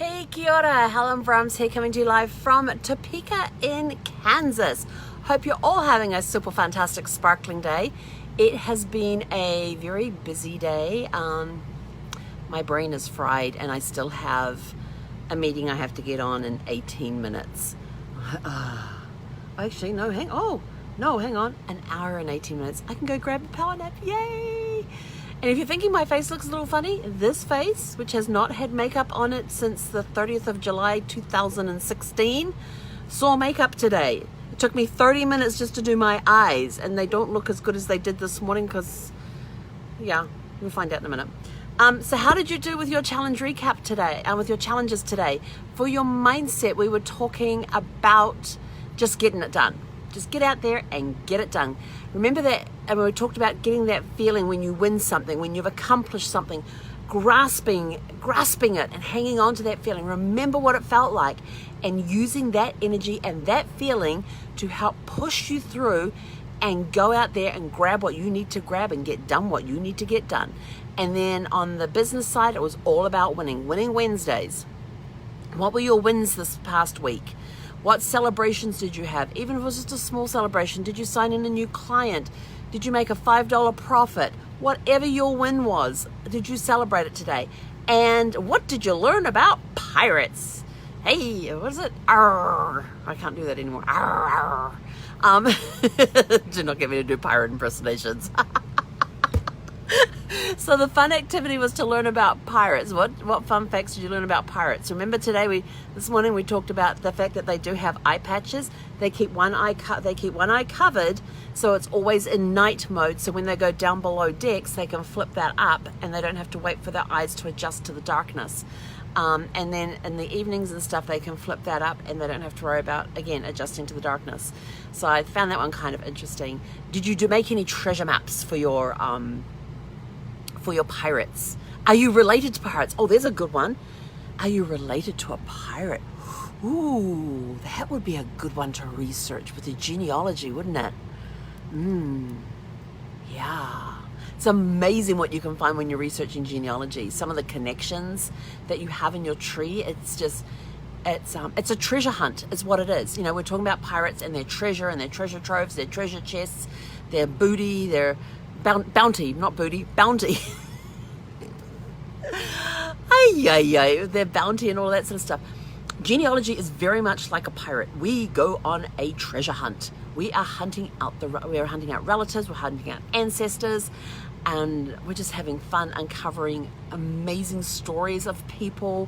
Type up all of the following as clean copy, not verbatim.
Hey, kia ora, Helen Brahms here, coming to you live from Topeka in Kansas. Hope you're all having a super fantastic sparkling day. It has been a very busy day. My brain is fried and I still have a meeting I have to get on in 18 minutes. Actually, no, hang on, an hour and 18 minutes. I can go grab a power nap, yay! And if you're thinking my face looks a little funny, this face, which has not had makeup on it since the 30th of July 2016, saw makeup today. It took me 30 minutes just to do my eyes, and they don't look as good as they did this morning because, yeah, we'll find out in a minute. So how did you do with your challenge recap today, with your challenges today? For your mindset, we were talking about just getting it done. Just get out there and get it done. Remember that, and we talked about getting that feeling when you win something, when you've accomplished something, grasping it and hanging on to that feeling. Remember what it felt like and using that energy and that feeling to help push you through and go out there and grab what you need to grab and get done what you need to get done. And then on the business side, it was all about winning Wednesdays. What were your wins this past week? What celebrations did you have? Even if it was just a small celebration, did you sign in a new client? Did you make a $5 profit? Whatever your win was, did you celebrate it today? And what did you learn about pirates? Hey, what is it? Arr. I can't do that anymore. Arr, arr. Do not get me to do pirate impersonations. So the fun activity was to learn about pirates. What fun facts did you learn about pirates? Remember this morning we talked about the fact that they do have eye patches. They keep one eye covered, so it's always in night mode. So when they go down below decks, they can flip that up, and they don't have to wait for their eyes to adjust to the darkness. And then in the evenings and stuff, they can flip that up, and they don't have to worry about, again, adjusting to the darkness. So I found that one kind of interesting. Did you make any treasure maps for your pirates? Are you related to pirates? Oh, there's a good one. Are you related to a pirate? Ooh, that would be a good one to research with the genealogy, wouldn't it? Yeah. It's amazing what you can find when you're researching genealogy. Some of the connections that you have in your tree, it's a treasure hunt is what it is. You know, we're talking about pirates and their treasure and their treasure troves, their treasure chests, their booty, their bounty, not booty, bounty. Their bounty and all that sort of stuff. Genealogy is very much like a pirate. We go on a treasure hunt. We are hunting out relatives, we're hunting out ancestors, and we're just having fun uncovering amazing stories of people,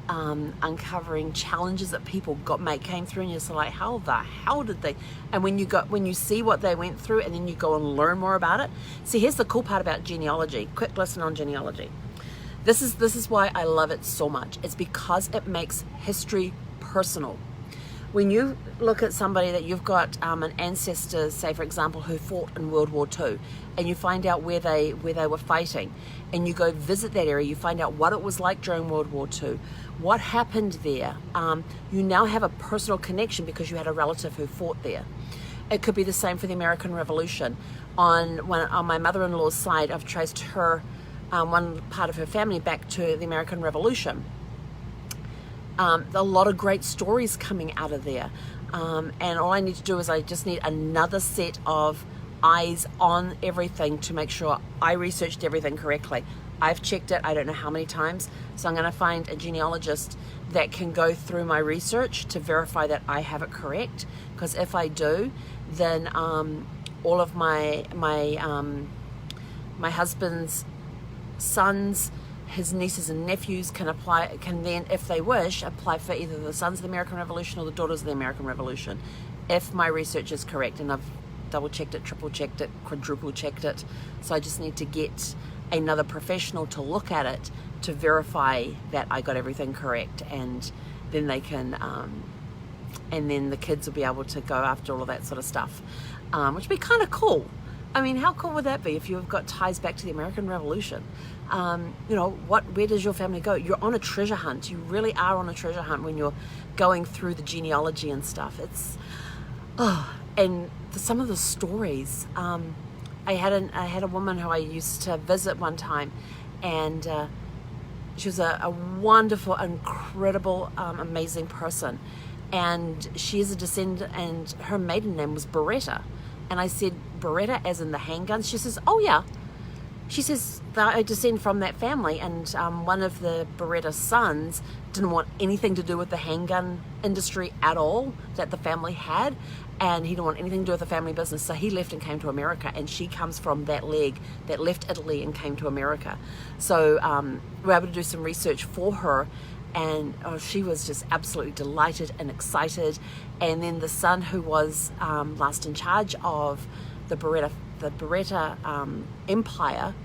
uncovering challenges that people came through, and you're sort of like, how the hell did they? And when you see what they went through, and then you go and learn more about it. See, here's the cool part about genealogy. Quick lesson on genealogy. This is why I love it so much. It's because it makes history personal. When you look at somebody that you've got an ancestor, say for example, who fought in World War II, and you find out where they were fighting, and you go visit that area, you find out what it was like during World War II, what happened there. You now have a personal connection because you had a relative who fought there. It could be the same for the American Revolution. On my mother-in-law's side, I've traced her, one part of her family back to the American Revolution. A lot of great stories coming out of there. And all I need to do is I just need another set of eyes on everything to make sure I researched everything correctly. I've checked it, I don't know how many times, so I'm going to find a genealogist that can go through my research to verify that I have it correct, because if I do, then all of my husband's sons, his nieces and nephews can then, if they wish, apply for either the sons of the American Revolution or the daughters of the American Revolution, if my research is correct. And I've double checked it, triple checked it, quadruple checked it. So I just need to get another professional to look at it to verify that I got everything correct, and then they can, and then the kids will be able to go after all of that sort of stuff, which would be kind of cool. I mean, how cool would that be if you've got ties back to the American Revolution? Where does your family go? You're on a treasure hunt. You really are on a treasure hunt when you're going through the genealogy and stuff. Some of the stories. I had a woman who I used to visit one time, and She was a wonderful, incredible, amazing person. And she is a descendant, and her maiden name was Beretta. And I said, Beretta as in the handguns? She says, oh yeah. She says, I descend from that family, and one of the Beretta sons didn't want anything to do with the handgun industry at all that the family had, and he didn't want anything to do with the family business, so he left and came to America, and she comes from that leg that left Italy and came to America. So we were able to do some research for her, and she was just absolutely delighted and excited. And then the son who was last in charge of the Beretta Empire,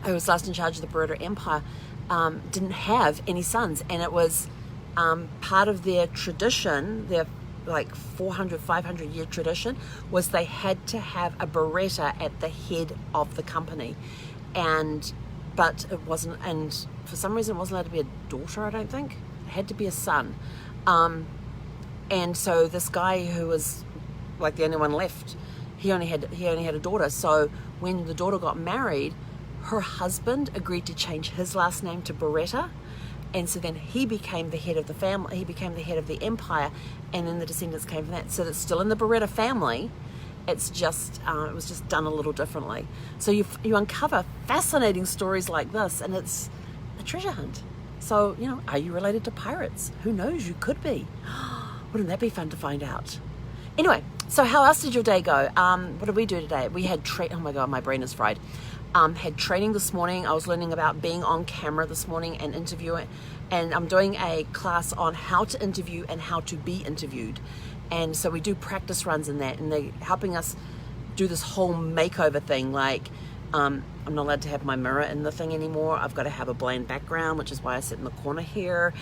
who was last in charge of the Beretta Empire, didn't have any sons, and it was part of their tradition, their like 400, 500 year tradition, was they had to have a Beretta at the head of the company. But it wasn't, and for some reason it wasn't allowed to be a daughter, I don't think. It had to be a son. And so this guy who was like the only one left, he only had a daughter. So when the daughter got married, her husband agreed to change his last name to Beretta, and so then he became the head of the family. He became the head of the empire, and then the descendants came from that. So it's still in the Beretta family. It's just it was just done a little differently. So you uncover fascinating stories like this, and it's a treasure hunt. So, you know, are you related to pirates? Who knows? You could be. Wouldn't that be fun to find out? Anyway, so how else did your day go? What did we do today? We had oh my God, my brain is fried. Had training this morning. I was learning about being on camera this morning and interviewing, and I'm doing a class on how to interview and how to be interviewed. And so we do practice runs in that, and they're helping us do this whole makeover thing. Like, I'm not allowed to have my mirror in the thing anymore. I've got to have a bland background, which is why I sit in the corner here.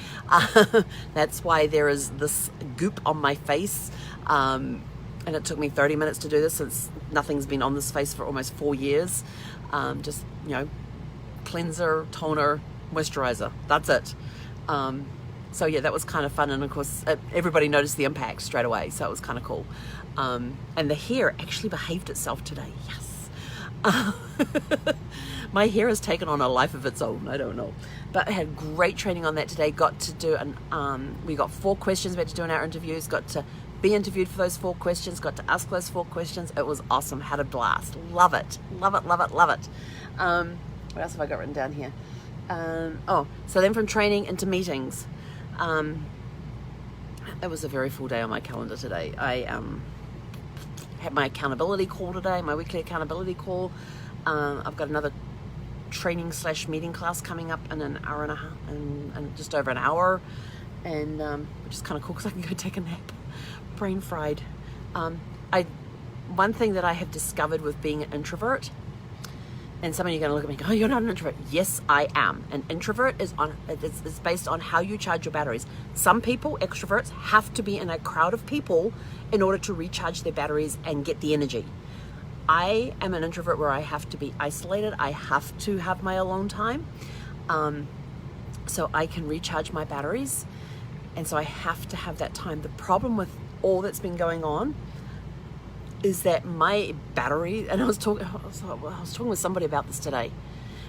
That's why there is this goop on my face. And it took me 30 minutes to do this, since nothing's been on this face for almost 4 years. Just, you know, cleanser, toner, moisturizer. That's it. So yeah, that was kind of fun, and of course everybody noticed the impact straight away, so it was kind of cool. And the hair actually behaved itself today. Yes. My hair has taken on a life of its own. I don't know, but I had great training on that today. Got to do we got 4 questions we had to do in our interviews. Got to be interviewed for those 4 questions. Got to ask those 4 questions. It was awesome. Had a blast. Love it. Love it. Love it. Love it. What else have I got written down here? So then from training into meetings. It was a very full day on my calendar today. I had my accountability call today, my weekly accountability call. I've got another training / meeting class coming up in an hour and a half, and just over an hour, and which is kind of cool because I can go take a nap. Brain fried. One thing that I have discovered with being an introvert, and some of you are going to look at me and go, oh, you're not an introvert. Yes, I am. An introvert is based on how you charge your batteries. Some people, extroverts, have to be in a crowd of people in order to recharge their batteries and get the energy. I am an introvert where I have to be isolated. I have to have my alone time, so I can recharge my batteries. And so I have to have that time. The problem with all that's been going on is that my battery, and I was talking with somebody about this today,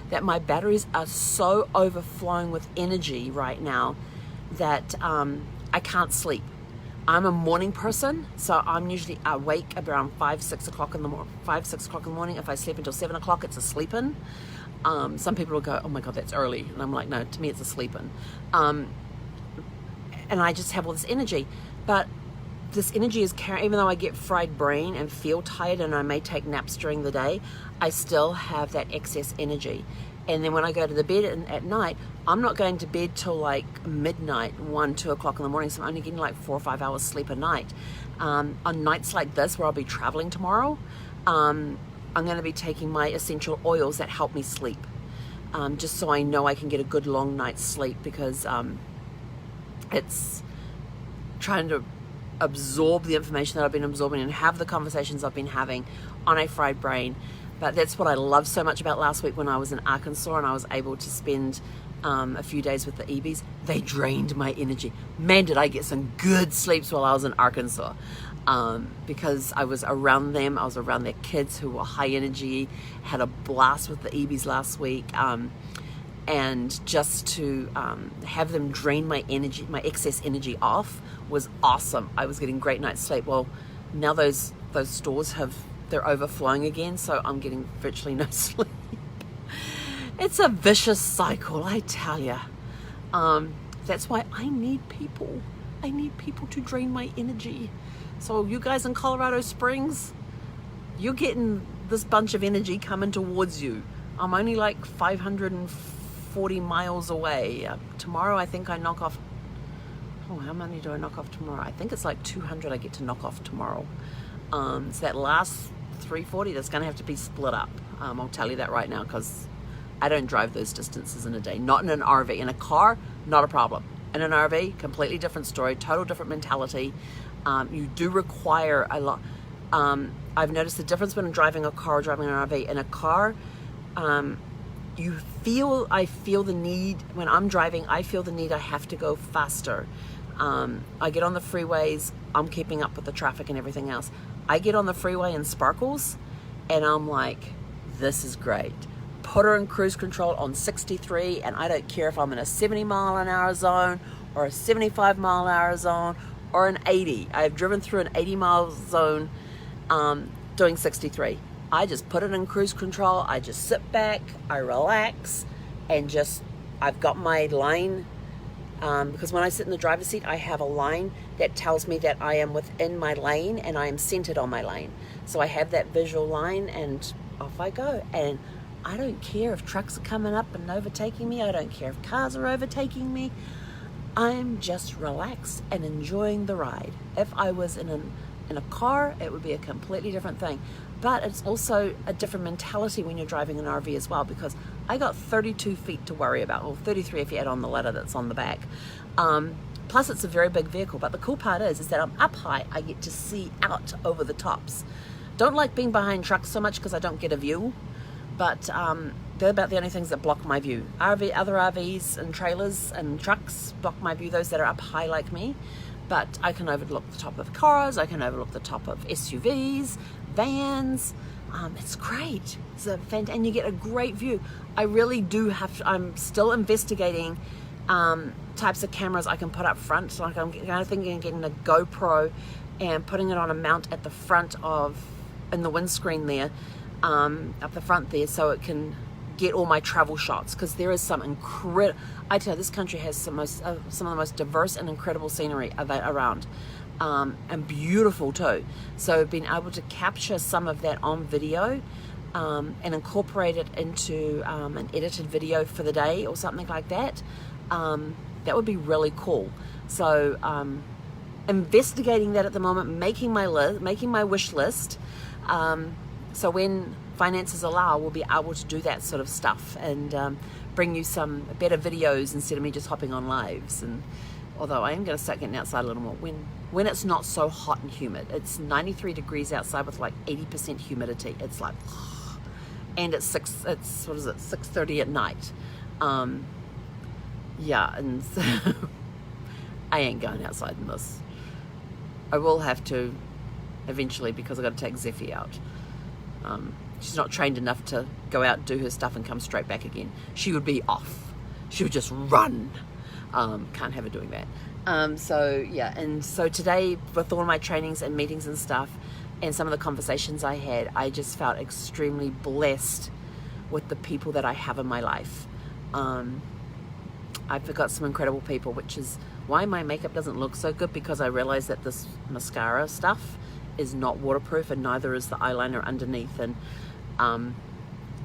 that my batteries are so overflowing with energy right now that I can't sleep. I'm a morning person, so I'm usually awake around 5, 6 o'clock in the morning. If I sleep until 7 o'clock, it's a sleeping. Some people will go, oh my God, that's early. And I'm like, no, to me it's a sleeping. And I just have all this energy. But this energy is carrying, even though I get fried brain and feel tired and I may take naps during the day, I still have that excess energy. And then when I go to the bed at night, I'm not going to bed till like midnight, 1, 2 o'clock in the morning. So I'm only getting like 4 or 5 hours sleep a night. On nights like this, where I'll be traveling tomorrow, I'm going to be taking my essential oils that help me sleep. Just so I know I can get a good long night's sleep, because it's trying to absorb the information that I've been absorbing and have the conversations I've been having on a fried brain. But that's what I loved so much about last week when I was in Arkansas and I was able to spend a few days with the EBs. They drained my energy. Man, did I get some good sleeps while I was in Arkansas. because I was around them. I was around their kids who were high energy, had a blast with the EBs last week. And just to have them drain my energy, my excess energy off was awesome. I was getting great night's sleep. Well, now those stores they're overflowing again, so I'm getting virtually no sleep. It's a vicious cycle, I tell you. That's why I need people. I need people to drain my energy. So you guys in Colorado Springs, you're getting this bunch of energy coming towards you. I'm only like 540 miles away. Tomorrow I think I knock off, how many do I knock off tomorrow? I think it's like 200 I get to knock off tomorrow. So that last 340, that's going to have to be split up. I'll tell you that right now, because I don't drive those distances in a day. Not in an RV. In a car, not a problem. In an RV, completely different story, total different mentality. You do require a lot. I've noticed the difference between driving a car or driving an RV. In a car, I feel the need, when I'm driving, I feel the need, I have to go faster. I get on the freeways, I'm keeping up with the traffic and everything else. I get on the freeway in sparkles, and I'm like, this is great. Put her in cruise control on 63, and I don't care if I'm in a 70 mile an hour zone or a 75 mile an hour zone or an 80. I've driven through an 80 mile zone doing 63. I just put it in cruise control. I just sit back, I relax, and I've got my line, because when I sit in the driver's seat, I have a line that tells me that I am within my lane and I am centered on my lane. So I have that visual line, and off I go. And I don't care if trucks are coming up and overtaking me. I don't care if cars are overtaking me. I'm just relaxed and enjoying the ride. If I was in a car, it would be a completely different thing. But it's also a different mentality when you're driving an RV as well, because I got 32 feet to worry about, or 33 if you add on the ladder that's on the back. Plus it's a very big vehicle, but the cool part is that I'm up high. I get to see out over the tops. Don't like being behind trucks so much because I don't get a view, but they're about the only things that block my view. Other RVs and trailers and trucks block my view, those that are up high like me. But I can overlook the top of cars, I can overlook the top of SUVs, vans. It's great. And you get a great view. I really do I'm still investigating types of cameras I can put up front. Like I'm kind of thinking of getting a GoPro and putting it on a mount at the front in the windscreen there, up the front there, so it can get all my travel shots, because there is some incredible, I tell you, this country has some of the most diverse and incredible scenery around, and beautiful too. So being able to capture some of that on video and incorporate it into an edited video for the day or something like that, that would be really cool. So investigating that at the moment, making my wish list, so when finances allow, we'll be able to do that sort of stuff and bring you some better videos instead of me just hopping on lives. And although I am going to start getting outside a little more when it's not so hot and humid. It's 93 degrees outside with like 80% humidity. It's like, and it's 6:30 at night. Yeah, and so I ain't going outside in this. I will have to eventually, because I've got to take Zeffie out. She's not trained enough to go out, do her stuff, and come straight back again. She would be off. She would just run. Can't have her doing that. So yeah, and so today, with all my trainings and meetings and stuff, and some of the conversations I had, I just felt extremely blessed with the people that I have in my life. I've got some incredible people, which is why my makeup doesn't look so good, because I realized that this mascara stuff is not waterproof, and neither is the eyeliner underneath. And yeah, I'm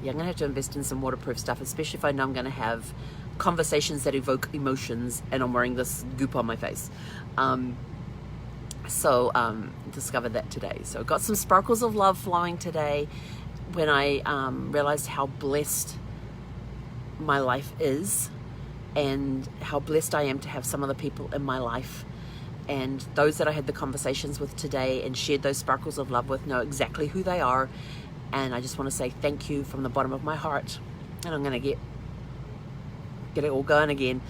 gonna have to invest in some waterproof stuff, especially if I know I'm gonna have conversations that evoke emotions and I'm wearing this goop on my face. Discovered that today. So got some sparkles of love flowing today when I realized how blessed my life is, and how blessed I am to have some of the people in my life, and those that I had the conversations with today and shared those sparkles of love with know exactly who they are. And I just want to say thank you from the bottom of my heart. And I'm going to get it all going again,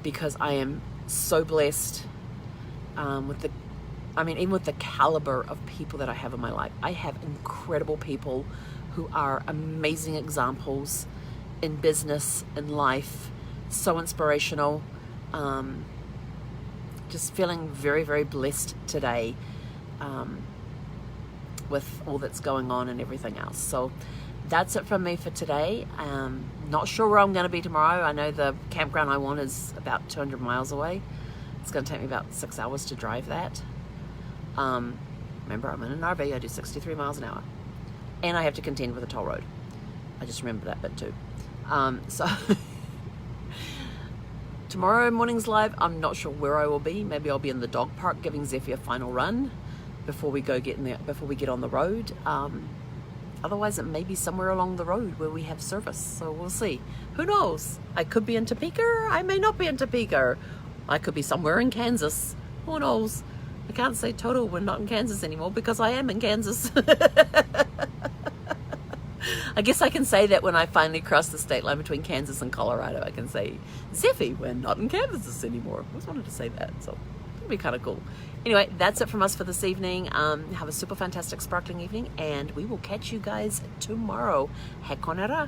because I am so blessed with the I mean, even with the caliber of people that I have in my life, I have incredible people who are amazing examples in business, in life, so inspirational. Just feeling very, very blessed today with all that's going on and everything else. So that's it from me for today. Not sure where I'm going to be tomorrow. I know the campground I want is about 200 miles away. It's going to take me about 6 hours to drive that. Remember, I'm in an RV. I do 63 miles an hour. And I have to contend with a toll road. I just remember that bit too. So tomorrow morning's live, I'm not sure where I will be. Maybe I'll be in the dog park giving Zephy a final run before we get on the road. Otherwise, it may be somewhere along the road where we have service. So we'll see. Who knows? I could be in Topeka. I may not be in Topeka. I could be somewhere in Kansas. Who knows? I can't say total we're not in Kansas anymore because I am in Kansas. I guess I can say that when I finally cross the state line between Kansas and Colorado. I can say, Zephy, we're not in Kansas anymore. I just wanted to say that, so it'll be kind of cool. Anyway, that's it from us for this evening. Have a super fantastic sparkling evening, and we will catch you guys tomorrow. He konera.